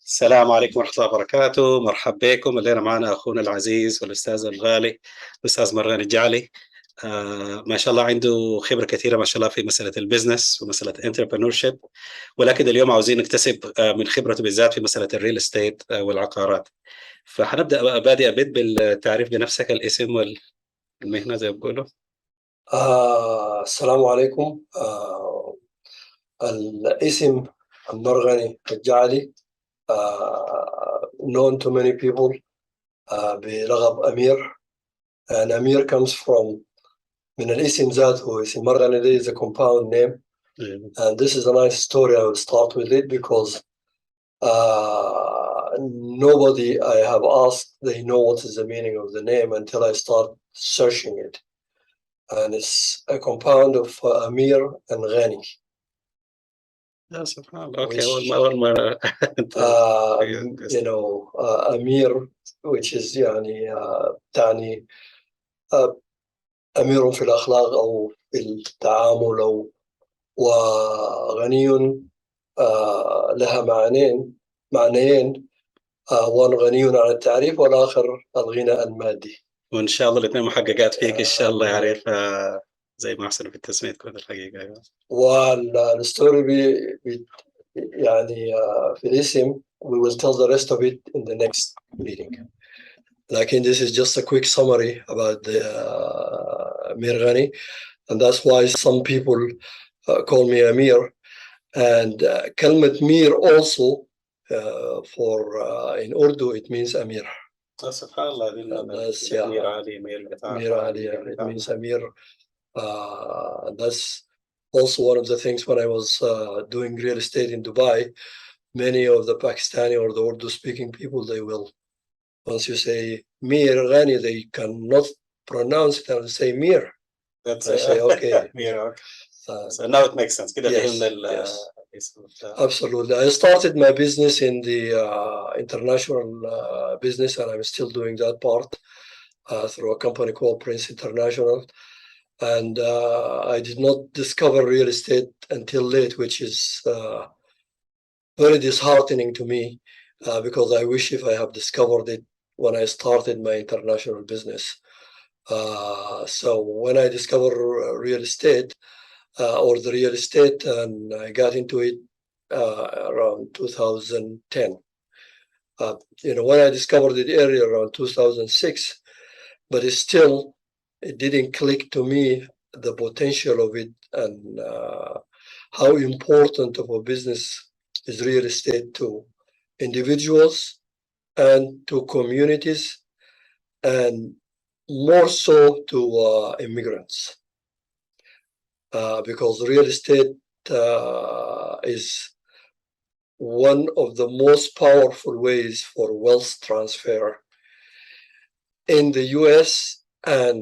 السلام عليكم ورحمة الله وبركاته، مرحبا بكم. الليلة معنا أخونا العزيز والأستاذ الغالي الأستاذ مرغني الجعلي. ما شاء الله عنده خبرة كثيرة ما شاء الله في مسألة البزنس ومسألة entrepreneurship، ولكن اليوم عاوزين نكتسب من خبرته بالذات في مسألة الريل استيت والعقارات. فحنبدأ بادئ بالتعريف بنفسك، الاسم والمهنة زي ما بيقولوا. السلام عليكم. الاسم المرغني الجعلي، known to many people بلقب أمير. and أمير comes from من الاسم ذاته. اسم مرغني ده is a compound name, and this is a nice story. I will start with it because nobody I have asked they know what is the meaning of the name until I start searching it, and it's a compound of Amir and Ghani. سبحان الله. اوكي، اول مره أمير which is يعني تعني أمير في الأخلاق أو في التعامل، أو وغني لها معنيين. وان غني عن التعريف، والآخر الغنى المادي. وان شاء الله الاثنين محققات فيك ان شاء الله. يعرف زي ما احسن في التسميه تكون الحقيقه. والستوري يعني في الاسم we will tell the rest of it in the next meeting. لكن this is just a quick summary about the Amir Ghani, and that's why some people call me Amir. And كلمة مير also for in Urdu it means Amir. سبحان الله. مير علي, it means Amir. That's also one of the things when I was doing real estate in Dubai. Many of the Pakistani or the Urdu speaking people, they will, once you say Mir Ghani, they cannot pronounce it and say Mir. That's I say, okay. Mir. So now it makes sense. Yes. Absolutely. I started my business in the international business, and I'm still doing that part through a company called Prince International. And I did not discover real estate until late, which is very disheartening to me, because I wish if I have discovered it when I started my international business. So when I discovered real estate, or the real estate, and I got into it around 2010. When I discovered it earlier around 2006, but it didn't click to me the potential of it, and how important of a business is real estate to individuals and to communities, and more so to immigrants, because real estate is one of the most powerful ways for wealth transfer in the US and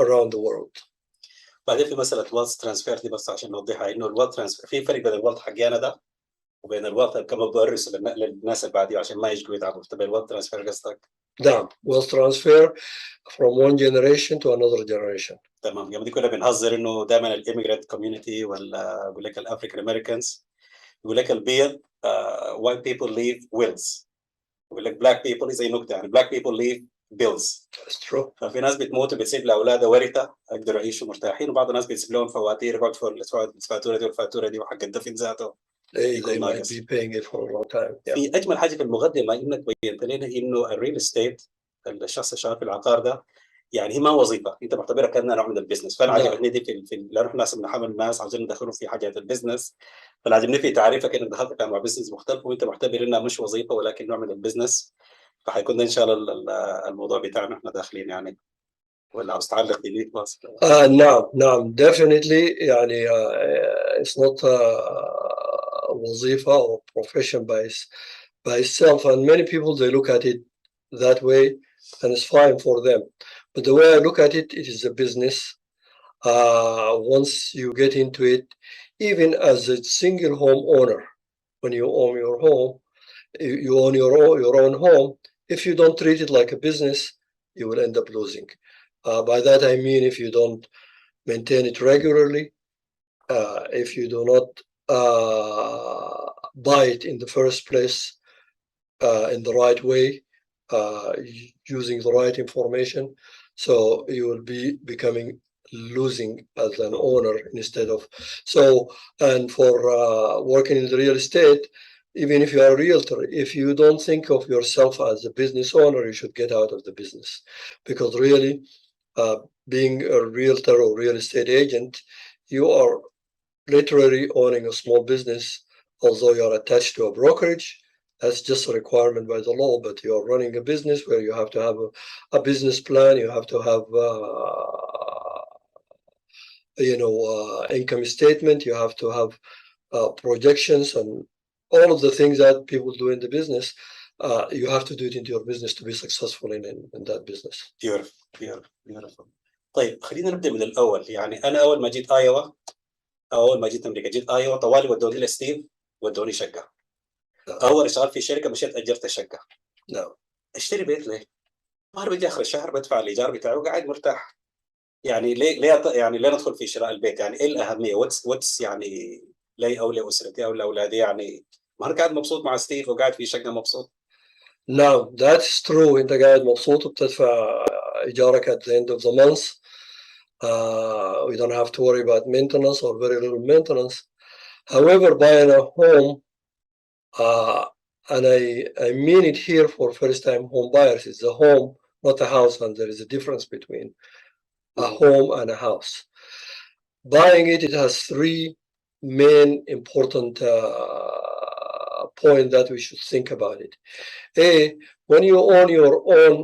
around the world. بعدين في مسألة wealth transfer دي بس عشان نوضحها، إنه الwealth transfer في فرق بين الwealth حقنا ده وبين الwealth كما بدرس للناس اللي بعديه عشان ما يجوا يتعبوا. طب الwealth transfer قصدك؟ نعم، wealth transfer from one generation to another generation. تمام. يعني دي كنا بنهزر إنه دائما الإيميجرانت كوميونتي ولا يقول لك الأفريكان أمريكانز يقول لك البيض white people leave wills، يقول لك black people زي نكتة يعني black people leave bills. That's true. ففي ناس بتموت وبتسيب لاولادها ورثه يقدروا يعيشوا مرتاحين، وبعض الناس بتسيب لهم فواتير يقعدوا الفاتوره دي والفاتوره دي وحق الدفن ذاته. They might be paying it for a long time. في اجمل حاجه في المقدمه انك بينت لنا انه الريل استيت، الشخص الشغال في العقار ده، يعني هي ما وظيفه، انت معتبرها كانها نوع من البزنس. فانا عجبتني دي لانه احنا ناس بنحمل الناس عاوزين ندخلهم في حاجات البزنس، فانا عجبني في تعريفك انك دخلت مع بزنس مختلف وانت معتبر انها مش وظيفه ولكن نوع من البزنس. فحيكون ده ان شاء الله الموضوع بتاعنا احنا داخلين يعني. ولا عاوز تعلق بدي خلاص؟ نعم definitely. يعني it's not وظيفة or profession by itself, and many people they look at it that way, and it's fine for them. But the way I look at it, it is a business. Once you get into it, even as a single home owner, when you own your home, you own your own home. If you don't treat it like a business, you will end up losing. By that I mean, if you don't maintain it regularly, if you do not buy it in the first place in the right way, using the right information. So you will be becoming losing as an owner instead of and for working in the real estate, even if you are a realtor, if you don't think of yourself as a business owner, you should get out of the business, because really being a realtor or real estate agent, you are literally owning a small business. Although you are attached to a brokerage, that's just a requirement by the law, but you are running a business where you have to have a business plan, you have to have income statement, you have to have projections, and all of the things that people do in the business. You have to do it into your business to be successful in that business. Beautiful. طيب خلينا نبدا من الاول. يعني انا اول ما جيت ايوا، اول ما جيت امريكا، جيت ايوا طوالي ودوني لستيف، ودوني شقه. اول اشتغل في شركه مشيت اجرت شقه. نعم. اشتري بيت ليه؟ ما بدي اخر الشهر بدفع الايجار بتاعه وقاعد مرتاح. يعني ليه ندخل في شراء البيت؟ يعني ايه الاهميه؟ واتس يعني لي او لاسرتي او لاولادي؟ يعني ما انا قاعد مبسوط مع ستيف وقاعد في شقه مبسوط. نعم that's true. انت قاعد مبسوط وبتدفع ايجارك at the end of the month. We don't have to worry about maintenance or very little maintenance. However, buying a home, and I mean it here for first-time home buyers, it's a home, not a house, and there is a difference between a home and a house. Buying it, it has three main important points that we should think about it. When you own your own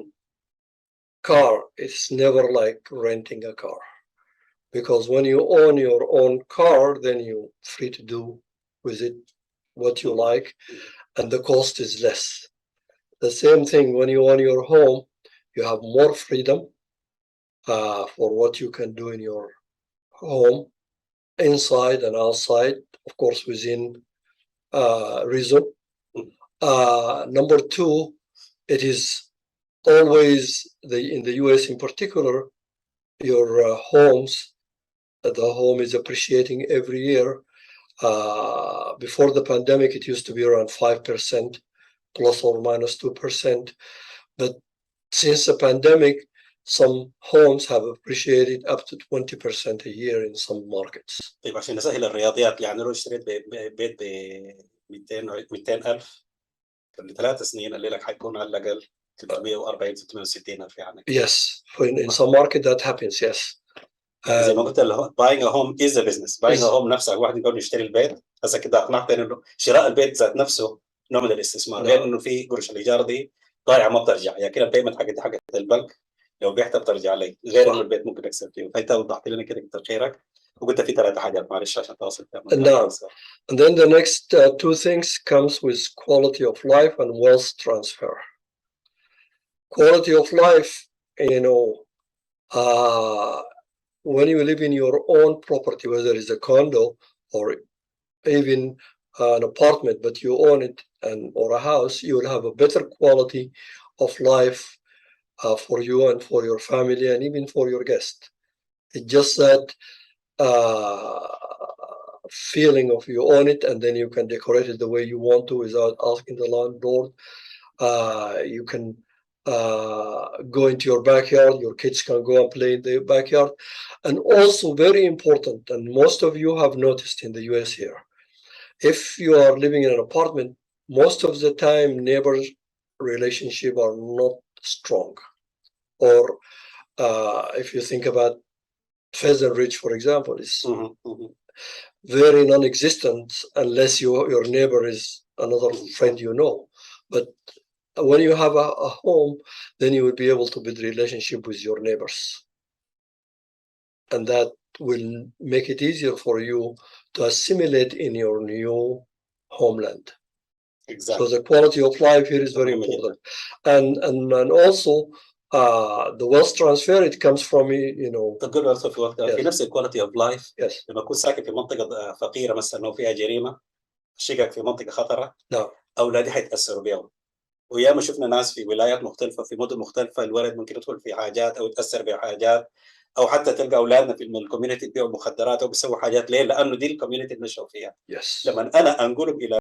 car, it's never like renting a car, because when you own your own car, then you're free to do with it what you like, and the cost is less. The same thing when you own your home, you have more freedom for what you can do in your home, inside and outside, of course, within reason. Number two, it is always in the US in particular, your homes, the home is appreciating every year. Before the pandemic, it used to be around 5%, plus or minus 2%. But since the pandemic, some homes have appreciated up to 20% a year in some markets. طيب عشان نسهل الرياضيات، يعني لو اشتريت بيت ب 200,000 قبل 3 سنين، الليلة حيكون على الأقل 340 360 ألف يعني. Yes, in some market that happens, yes. زي ما قلت buying a home is a business. buying a home نفسها، واحد يقول يشتري البيت، هسه كده أقنعتني إنه شراء البيت ذات نفسه نوع من الاستثمار، غير إنه في قروش الإيجار دي ضايعة ما بترجع. يعني كده البيمنت حقت البنك لو بعتها بترجع لي، غير إنه البيت ممكن أكسب فيه. فأنت وضحت لنا كده كتر خيرك، وقلت في 3 حاجات، معلش عشان تواصل. نعم. And then the next 2 things comes with quality of life and wealth transfer. Quality of life, when you live in your own property, whether it's a condo or even an apartment, but you own it or a house, you will have a better quality of life for you and for your family and even for your guest. It's just that feeling of you own it and then you can decorate it the way you want to without asking the landlord. You can go into your backyard, your kids can go and play in the backyard. And also very important, and most of you have noticed in the US here, if you are living in an apartment, most of the time neighbors relationship are not strong. Or if you think about Pheasant Ridge, for example, is very non-existent unless your neighbor is another friend you know. But when you have a home, then you will be able to build relationship with your neighbors. And that will make it easier for you to assimilate in your new homeland. Exactly. So the quality of life here is very important. And also the wealth transfer, it comes from, تقول also في نفس الكواليتي اوف لايف. لما تكون ساكن في منطقه فقيره مثلا وفيها جريمه، شقق في منطقه خطره، نعم، اولادي حيتاثروا بيهم. وياما شفنا ناس في ولايات مختلفه في مدن مختلفه، الولد ممكن يدخل في حاجات او يتاثر بحاجات، او حتى تلقى اولادنا في الكوميونتي بيبيعوا مخدرات او بيسووا حاجات. ليه؟ لانه دي الكوميونتي اللي نشأوا فيها. لما انا انقلهم الى